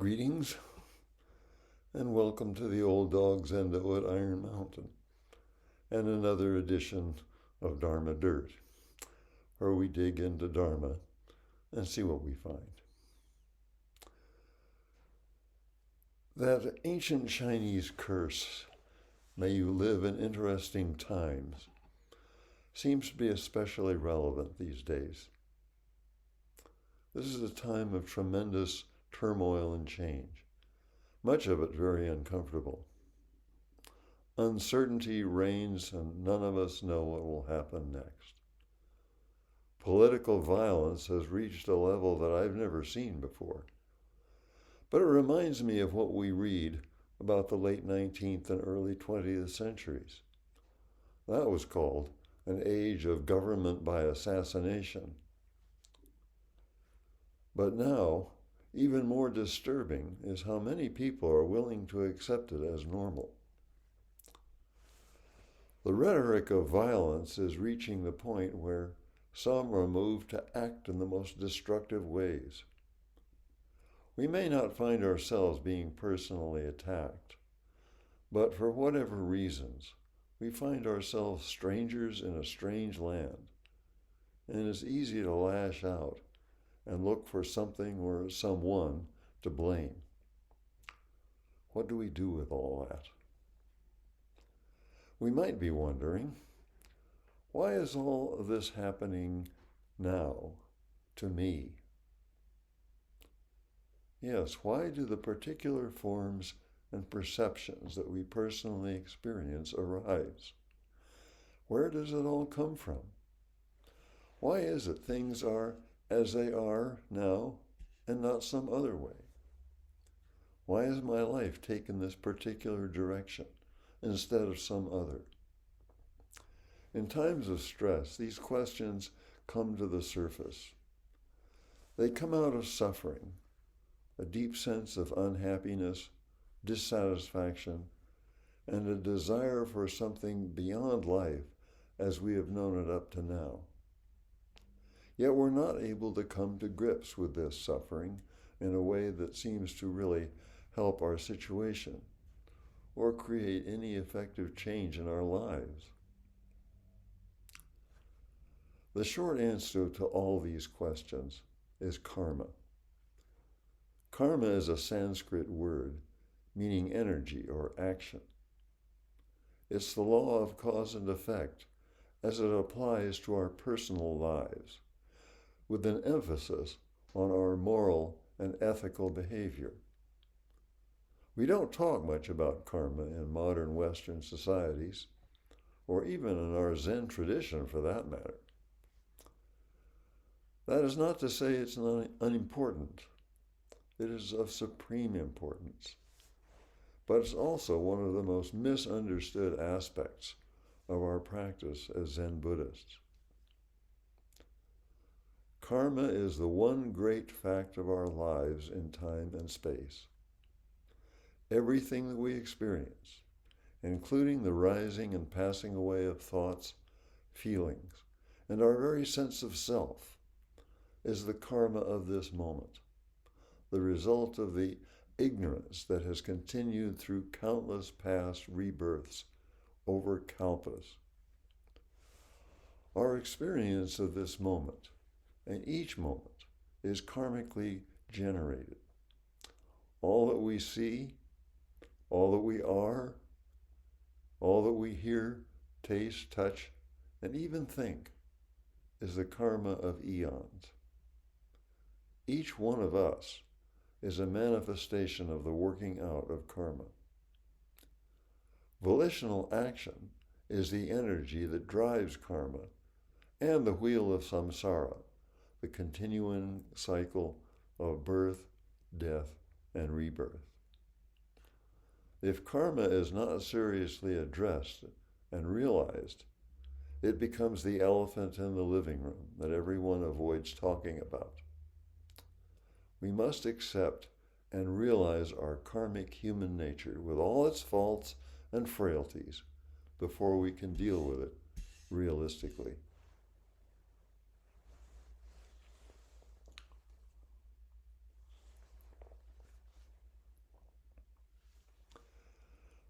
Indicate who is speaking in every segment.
Speaker 1: Greetings and welcome to the Old Dog's Endo at Iron Mountain and another edition of Dharma Dirt, where we dig into Dharma and see what we find. That ancient Chinese curse, "May you live in interesting times," seems to be especially relevant these days. This is a time of tremendous turmoil and change, much of it very uncomfortable. Uncertainty reigns and none of us know what will happen next. Political violence has reached a level that I've never seen before. But it reminds me of what we read about the late 19th and early 20th centuries. That was called an age of government by assassination. But now, even more disturbing is how many people are willing to accept it as normal. The rhetoric of violence is reaching the point where some are moved to act in the most destructive ways. We may not find ourselves being personally attacked, but for whatever reasons, we find ourselves strangers in a strange land, and it's easy to lash out and look for something or someone to blame. What do we do with all that? We might be wondering, why is all of this happening now to me? Yes, why do the particular forms and perceptions that we personally experience arise? Where does it all come from? Why is it things are as they are now and not some other way? Why has my life taken this particular direction instead of some other? In times of stress, these questions come to the surface. They come out of suffering, a deep sense of unhappiness, dissatisfaction, and a desire for something beyond life as we have known it up to now. Yet we're not able to come to grips with this suffering in a way that seems to really help our situation or create any effective change in our lives. The short answer to all these questions is karma. Karma is a Sanskrit word meaning energy or action. It's the law of cause and effect as it applies to our personal lives, with an emphasis on our moral and ethical behavior. We don't talk much about karma in modern Western societies, or even in our Zen tradition for that matter. That is not to say it's not unimportant. It is of supreme importance. But it's also one of the most misunderstood aspects of our practice as Zen Buddhists. Karma is the one great fact of our lives in time and space. Everything that we experience, including the rising and passing away of thoughts, feelings, and our very sense of self, is the karma of this moment, the result of the ignorance that has continued through countless past rebirths over kalpas. Our experience of this moment, and each moment, is karmically generated. All that we see, all that we are, all that we hear, taste, touch, and even think is the karma of eons. Each one of us is a manifestation of the working out of karma. Volitional action is the energy that drives karma and the wheel of samsara, the continuing cycle of birth, death, and rebirth. If karma is not seriously addressed and realized, it becomes the elephant in the living room that everyone avoids talking about. We must accept and realize our karmic human nature with all its faults and frailties before we can deal with it realistically.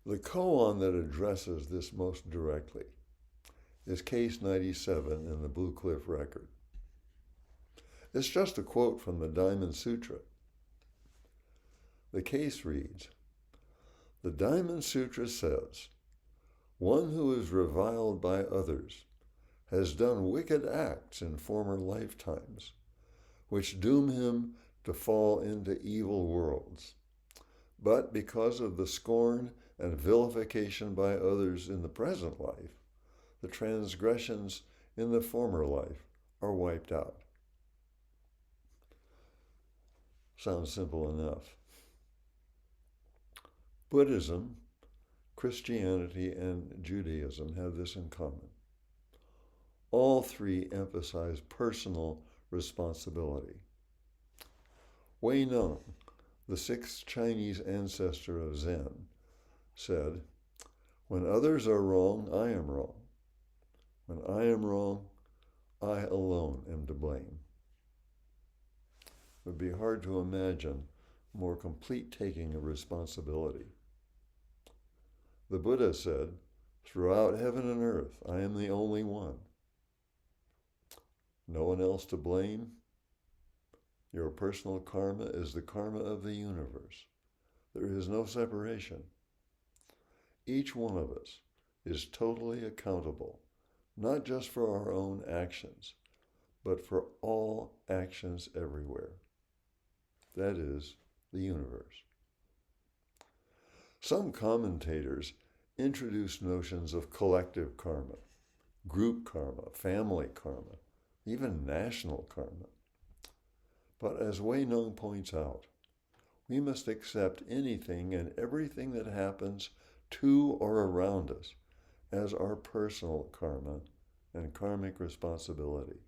Speaker 1: The koan that addresses this most directly is Case 97 in the Blue Cliff Record. It's just a quote from the Diamond Sutra. The case reads, "The Diamond Sutra says, one who is reviled by others has done wicked acts in former lifetimes, which doom him to fall into evil worlds. But because of the scorn and vilification by others in the present life, the transgressions in the former life are wiped out." Sounds simple enough. Buddhism, Christianity, and Judaism have this in common. All three emphasize personal responsibility. Wei Neng, the sixth Chinese ancestor of Zen, said, "When others are wrong, I am wrong. When I am wrong, I alone am to blame." It would be hard to imagine more complete taking of responsibility. The Buddha said, "Throughout heaven and earth, I am the only one. No one else to blame. Your personal karma is the karma of the universe. There is no separation. Each one of us is totally accountable, not just for our own actions, but for all actions everywhere. That is, the universe." Some commentators introduce notions of collective karma, group karma, family karma, even national karma. But as Wei Neng points out, we must accept anything and everything that happens to or around us as our personal karma and karmic responsibility.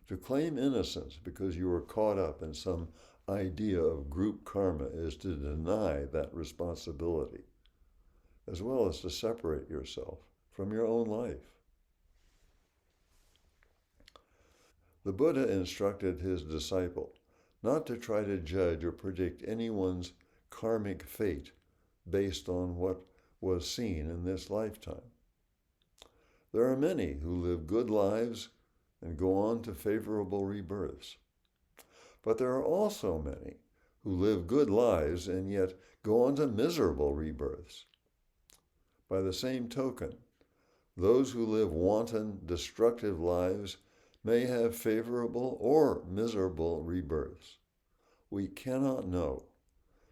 Speaker 1: To claim innocence because you were caught up in some idea of group karma is to deny that responsibility, as well as to separate yourself from your own life. The Buddha instructed his disciple not to try to judge or predict anyone's karmic fate based on what was seen in this lifetime. There are many who live good lives and go on to favorable rebirths. But there are also many who live good lives and yet go on to miserable rebirths. By the same token, those who live wanton, destructive lives may have favorable or miserable rebirths. We cannot know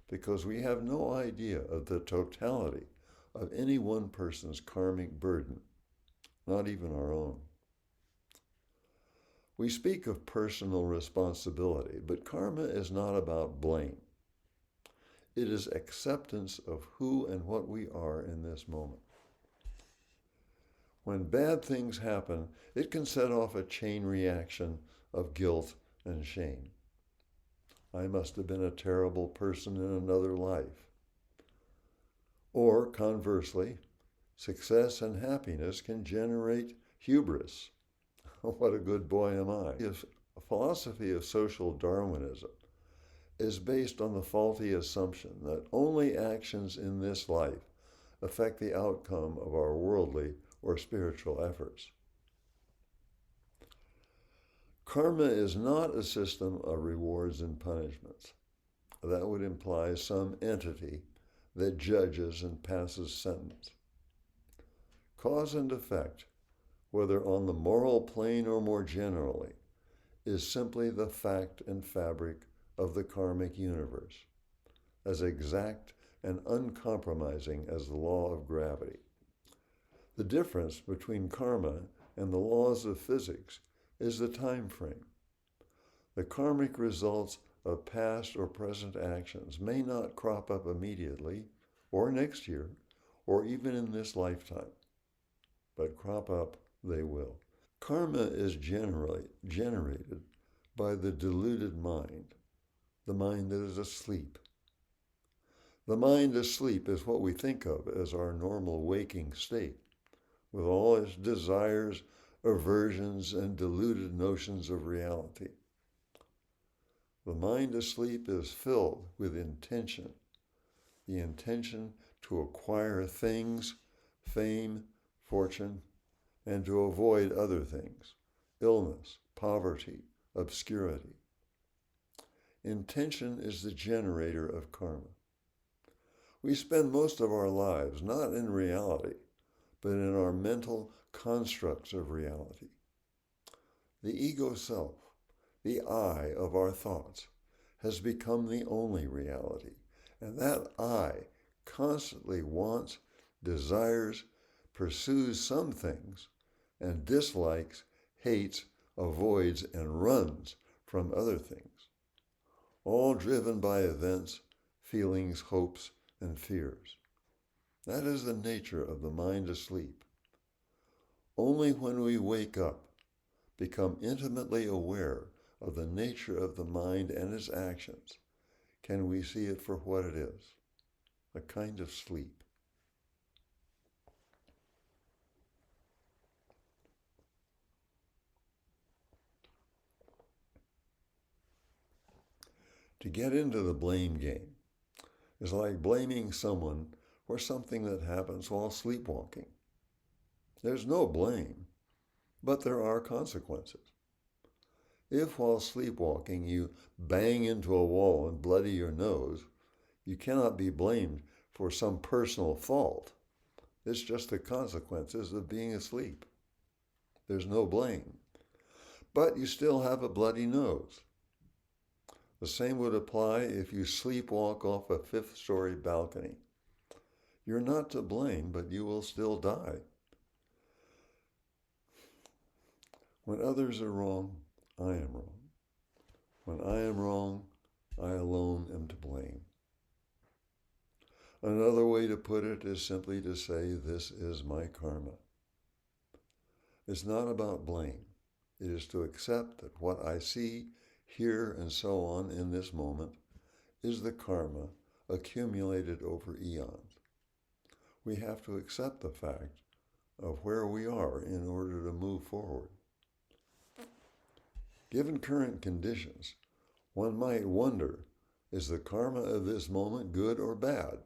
Speaker 1: because we have no idea of the totality of any one person's karmic burden, not even our own. We speak of personal responsibility, but karma is not about blame. It is acceptance of who and what we are in this moment. When bad things happen, it can set off a chain reaction of guilt and shame. I must have been a terrible person in another life. Or conversely, success and happiness can generate hubris. What a good boy am I. A philosophy of social Darwinism is based on the faulty assumption that only actions in this life affect the outcome of our worldly or spiritual efforts. Karma is not a system of rewards and punishments. That would imply some entity that judges and passes sentence. Cause and effect, whether on the moral plane or more generally, is simply the fact and fabric of the karmic universe, as exact and uncompromising as the law of gravity. The difference between karma and the laws of physics is the time frame. The karmic results of past or present actions may not crop up immediately, or next year, or even in this lifetime, but crop up they will. Karma is generally generated by the deluded mind, the mind that is asleep. The mind asleep is what we think of as our normal waking state, with all its desires, aversions, and deluded notions of reality. The mind asleep is filled with intention, the intention to acquire things, fame, fortune, and to avoid other things, illness, poverty, obscurity. Intention is the generator of karma. We spend most of our lives not in reality, but in our mental constructs of reality. The ego self, the I of our thoughts, has become the only reality, and that I constantly wants, desires, pursues some things, and dislikes, hates, avoids, and runs from other things, all driven by events, feelings, hopes, and fears. That is the nature of the mind asleep. Only when we wake up, become intimately aware of the nature of the mind and its actions, can we see it for what it is, a kind of sleep. To get into the blame game is like blaming someone for something that happens while sleepwalking. There's no blame, but there are consequences. If while sleepwalking you bang into a wall and bloody your nose, you cannot be blamed for some personal fault. It's just the consequences of being asleep. There's no blame. But you still have a bloody nose. The same would apply if you sleepwalk off a fifth-story balcony. You're not to blame, but you will still die. When others are wrong, I am wrong. When I am wrong, I alone am to blame. Another way to put it is simply to say, this is my karma. It's not about blame. It is to accept that what I see, hear, and so on in this moment is the karma accumulated over eons. We have to accept the fact of where we are in order to move forward. Given current conditions, one might wonder, is the karma of this moment good or bad?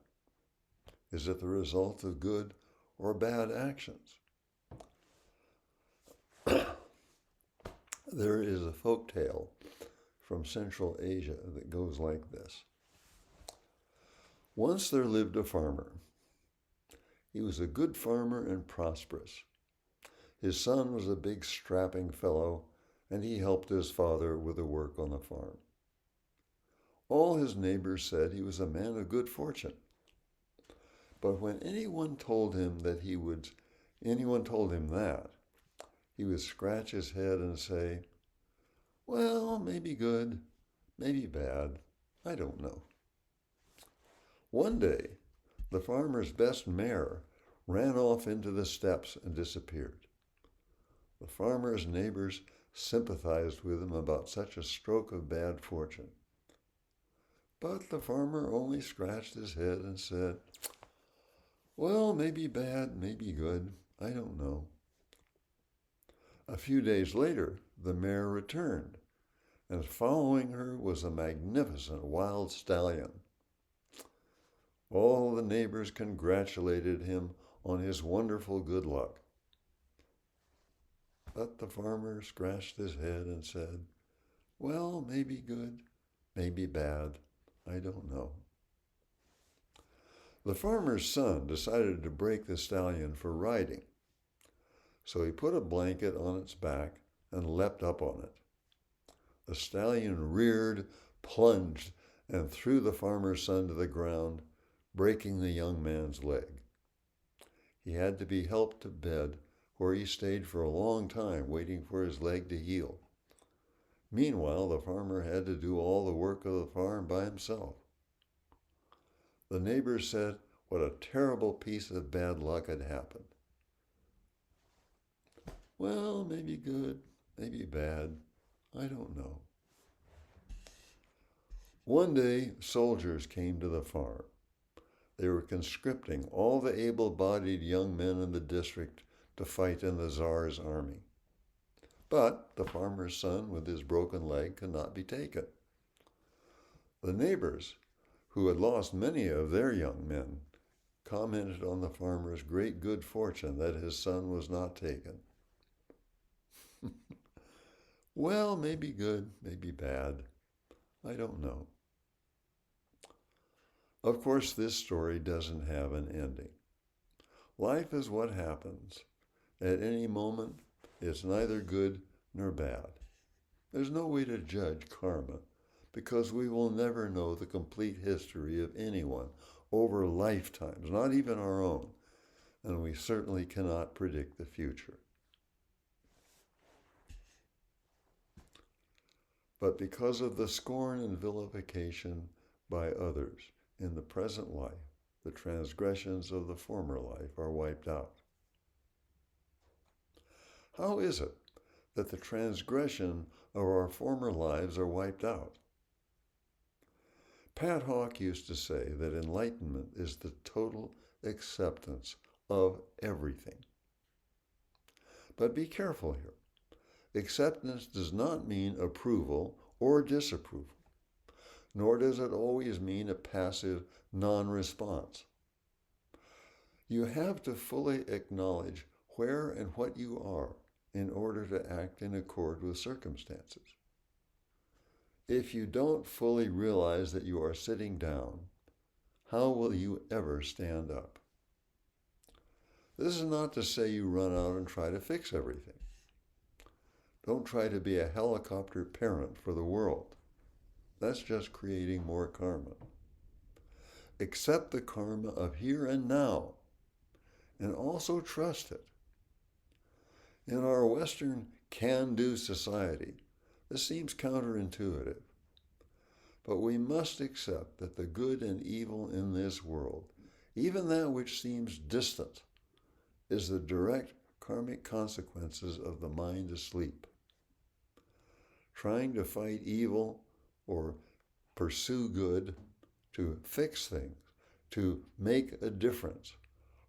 Speaker 1: Is it the result of good or bad actions? There is a folk tale from Central Asia that goes like this. Once there lived a farmer. He was a good farmer and prosperous. His son was a big strapping fellow, and he helped his father with the work on the farm. All his neighbors said he was a man of good fortune. But when anyone told him that, he would scratch his head and say, well, maybe good, maybe bad, I don't know. One day, the farmer's best mare ran off into the steppes and disappeared. The farmer's neighbors sympathized with him about such a stroke of bad fortune. But the farmer only scratched his head and said, well, maybe bad, maybe good, I don't know. A few days later, the mare returned, and following her was a magnificent wild stallion. All the neighbors congratulated him on his wonderful good luck. But the farmer scratched his head and said, well, maybe good, maybe bad, I don't know. The farmer's son decided to break the stallion for riding. So he put a blanket on its back and leapt up on it. The stallion reared, plunged, and threw the farmer's son to the ground, breaking the young man's leg. He had to be helped to bed, where he stayed for a long time waiting for his leg to heal. Meanwhile, the farmer had to do all the work of the farm by himself. The neighbors said what a terrible piece of bad luck had happened. Well, maybe good, maybe bad, I don't know. One day, soldiers came to the farm. They were conscripting all the able-bodied young men in the district to fight in the Tsar's army. But the farmer's son with his broken leg could not be taken. The neighbors, who had lost many of their young men, commented on the farmer's great good fortune that his son was not taken. Well, maybe good, maybe bad. I don't know. Of course, this story doesn't have an ending. Life is what happens. At any moment, it's neither good nor bad. There's no way to judge karma because we will never know the complete history of anyone over lifetimes, not even our own, and we certainly cannot predict the future. But because of the scorn and vilification by others in the present life, the transgressions of the former life are wiped out. How is it that the transgression of our former lives are wiped out? Pat Hawke used to say that enlightenment is the total acceptance of everything. But be careful here. Acceptance does not mean approval or disapproval, nor does it always mean a passive non-response. You have to fully acknowledge where and what you are in order to act in accord with circumstances. If you don't fully realize that you are sitting down, how will you ever stand up? This is not to say you run out and try to fix everything. Don't try to be a helicopter parent for the world. That's just creating more karma. Accept the karma of here and now, and also trust it. In our Western can-do society, this seems counterintuitive, but we must accept that the good and evil in this world, even that which seems distant, is the direct karmic consequences of the mind asleep. Trying to fight evil or pursue good, to fix things, to make a difference,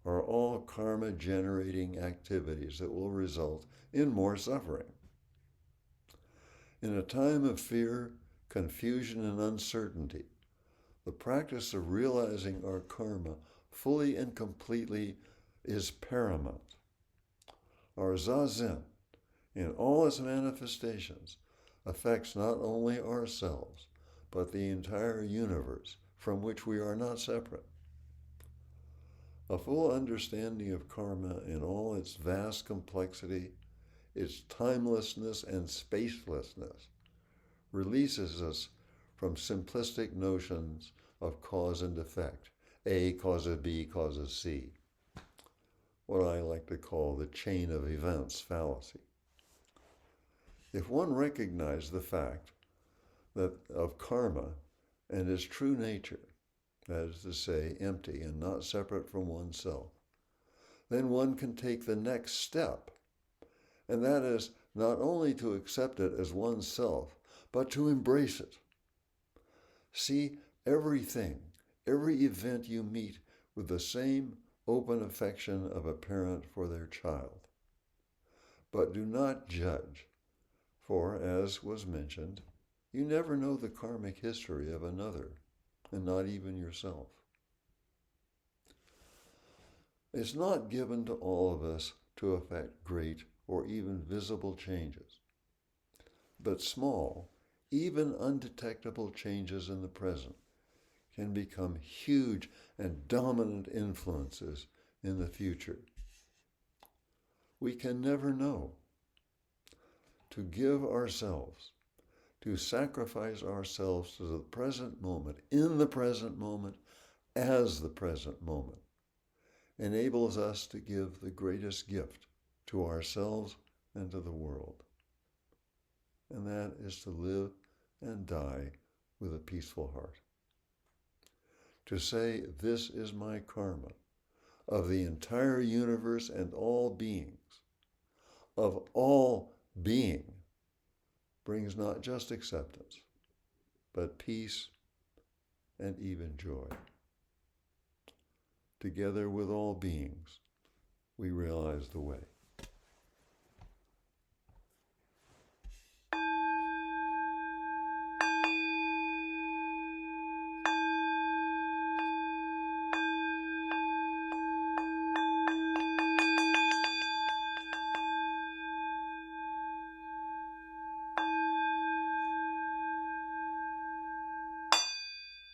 Speaker 1: are all karma-generating activities that will result in more suffering. In a time of fear, confusion, and uncertainty, the practice of realizing our karma fully and completely is paramount. Our zazen, in all its manifestations, affects not only ourselves, but the entire universe from which we are not separate. A full understanding of karma in all its vast complexity, its timelessness and spacelessness, releases us from simplistic notions of cause and effect. A causes B causes C. What I like to call the chain of events fallacy. If one recognized the fact that of karma and its true nature, that is to say, empty and not separate from oneself, then one can take the next step, and that is not only to accept it as oneself, but to embrace it. See everything, every event you meet with the same open affection of a parent for their child. But do not judge, for, as was mentioned, you never know the karmic history of another, and not even yourself. It's not given to all of us to effect great or even visible changes, but small, even undetectable changes in the present can become huge and dominant influences in the future. We can never know. To give ourselves, to sacrifice ourselves to the present moment, in the present moment, as the present moment, enables us to give the greatest gift to ourselves and to the world. And that is to live and die with a peaceful heart. To say, this is my karma, of the entire universe and all beings, of all being, brings not just acceptance, but peace and even joy. Together with all beings, we realize the way.